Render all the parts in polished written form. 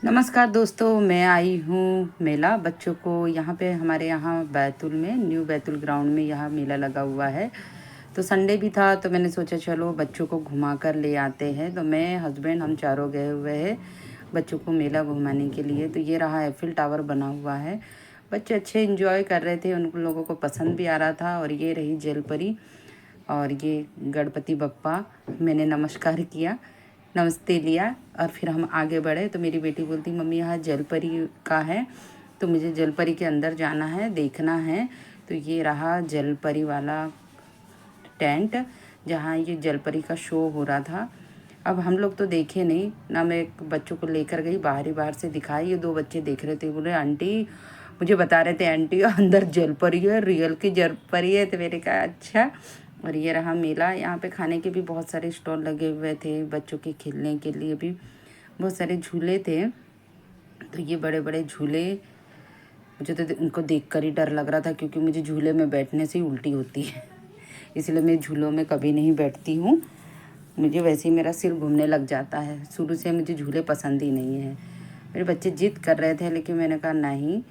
नमस्कार दोस्तों, मैं आई हूँ मेला बच्चों को यहाँ पे हमारे यहाँ बैतूल में न्यू बैतूल ग्राउंड में यहाँ मेला लगा हुआ है। तो संडे भी था तो मैंने सोचा चलो बच्चों को घुमा कर ले आते हैं। तो मैं हस्बैंड हम चारों गए हुए हैं बच्चों को मेला घुमाने के लिए। तो ये रहा एफिल टावर बना हुआ है। बच्चे अच्छे इंजॉय कर रहे थे, उन लोगों को पसंद भी आ रहा था। और ये रही जलपरी और ये गणपति बप्पा। मैंने नमस्कार किया, नमस्ते लिया और फिर हम आगे बढ़े। तो मेरी बेटी बोलती मम्मी यहाँ जलपरी का है, तो मुझे जलपरी के अंदर जाना है, देखना है। तो ये रहा जलपरी वाला टेंट जहाँ ये जलपरी का शो हो रहा था। अब हम लोग तो देखे नहीं ना, मैं बच्चों को लेकर गई, बाहर से दिखाई। ये दो बच्चे देख रहे थे, बोले आंटी, मुझे बता रहे थे आंटी अंदर जलपरी है, रियल की जलपरी है। तो मैंने कहा अच्छा। और ये रहा मेला। यहाँ पे खाने के भी बहुत सारे स्टॉल लगे हुए थे, बच्चों के खेलने के लिए भी बहुत सारे झूले थे। तो ये बड़े बड़े झूले, मुझे तो उनको देखकर ही डर लग रहा था, क्योंकि मुझे झूले में बैठने से ही उल्टी होती है, इसलिए मैं झूलों में कभी नहीं बैठती हूँ। मुझे वैसे ही मेरा सिर घूमने लग जाता है, शुरू से मुझे झूले पसंद ही नहीं है। मेरे बच्चे जिद कर रहे थे, लेकिन मैंने कहा नहीं।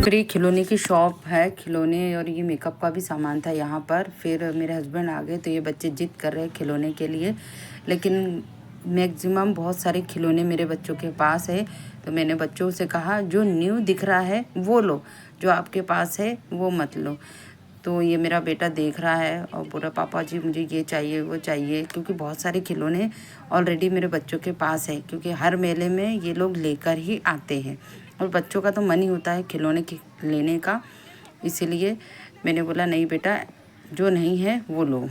फ्री खिलौने की शॉप है, खिलौने और ये मेकअप का भी सामान था यहाँ पर। फिर मेरे हस्बैंड आ गए तो ये बच्चे जिद कर रहे हैं खिलौने के लिए, लेकिन मैक्सिमम बहुत सारे खिलौने मेरे बच्चों के पास है। तो मैंने बच्चों से कहा जो न्यू दिख रहा है वो लो, जो आपके पास है वो मत लो। तो ये मेरा बेटा देख रहा है और बोल रहा पापा जी मुझे ये चाहिए वो चाहिए, क्योंकि बहुत सारे खिलौने ऑलरेडी मेरे बच्चों के पास है, क्योंकि हर मेले में ये लोग लेकर ही आते हैं और बच्चों का तो मन ही होता है खिलौने लेने का। इसीलिए मैंने बोला नहीं बेटा, जो नहीं है वो लो।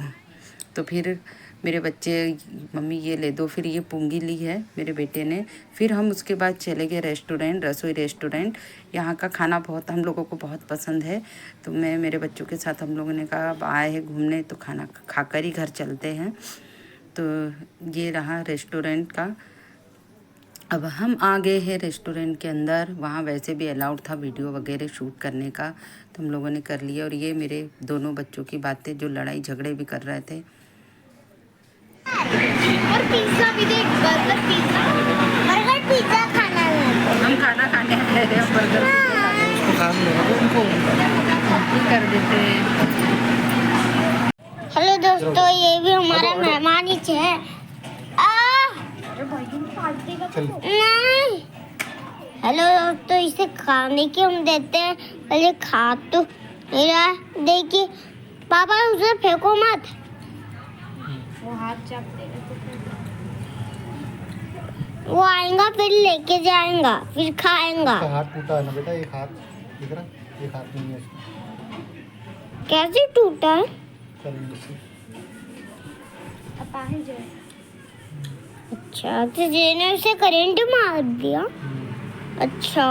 तो फिर मेरे बच्चे मम्मी ये ले दो, फिर ये पुंगी ली है मेरे बेटे ने। फिर हम उसके बाद चले गए रेस्टोरेंट, रसोई रेस्टोरेंट। यहाँ का खाना बहुत हम लोगों को बहुत पसंद है। तो मैं मेरे बच्चों के साथ हम लोगों ने कहा अब आए हैं घूमने तो खाना खाकर ही घर चलते हैं। तो ये रहा रेस्टोरेंट का। अब हम आ गए हैं रेस्टोरेंट के अंदर। वहाँ वैसे भी अलाउड था वीडियो वगैरह शूट करने का, तो हम लोगों ने कर लिया। और ये मेरे दोनों बच्चों की बातें, जो लड़ाई झगड़े भी कर रहे थे। और पिज्जा भी देख, बर्गर पिज्जा खाना है। हम खाना खाने आए थे, बर्गर कर देते। हेलो दोस्तों, ये भी हमारा मेहमान ही है। नहीं, हेलो दोस्तों, इसे खाने की हम देते हैं, पहले खा तो मेरा देखिए। पापा उसे फेंको मत, वो हाथ चाप देगा तो वो आएगा फिर लेके जाएगा फिर खाएगा। हाथ टूटा है ना बेटा, एक हाथ दिख रहा है, एक हाथ नहीं है इसका। कैसे टूटा है? अच्छा, तो जेने उसे करंट मार दिया। अच्छा,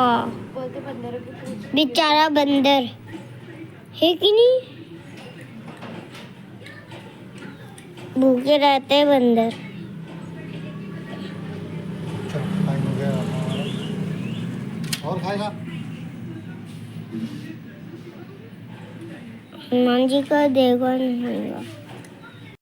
बेचारा बंदर है कि नहीं, भूखे रहते हैं बंदर। और खाएगा हनुमान जी का देखभाल नहीं होगा।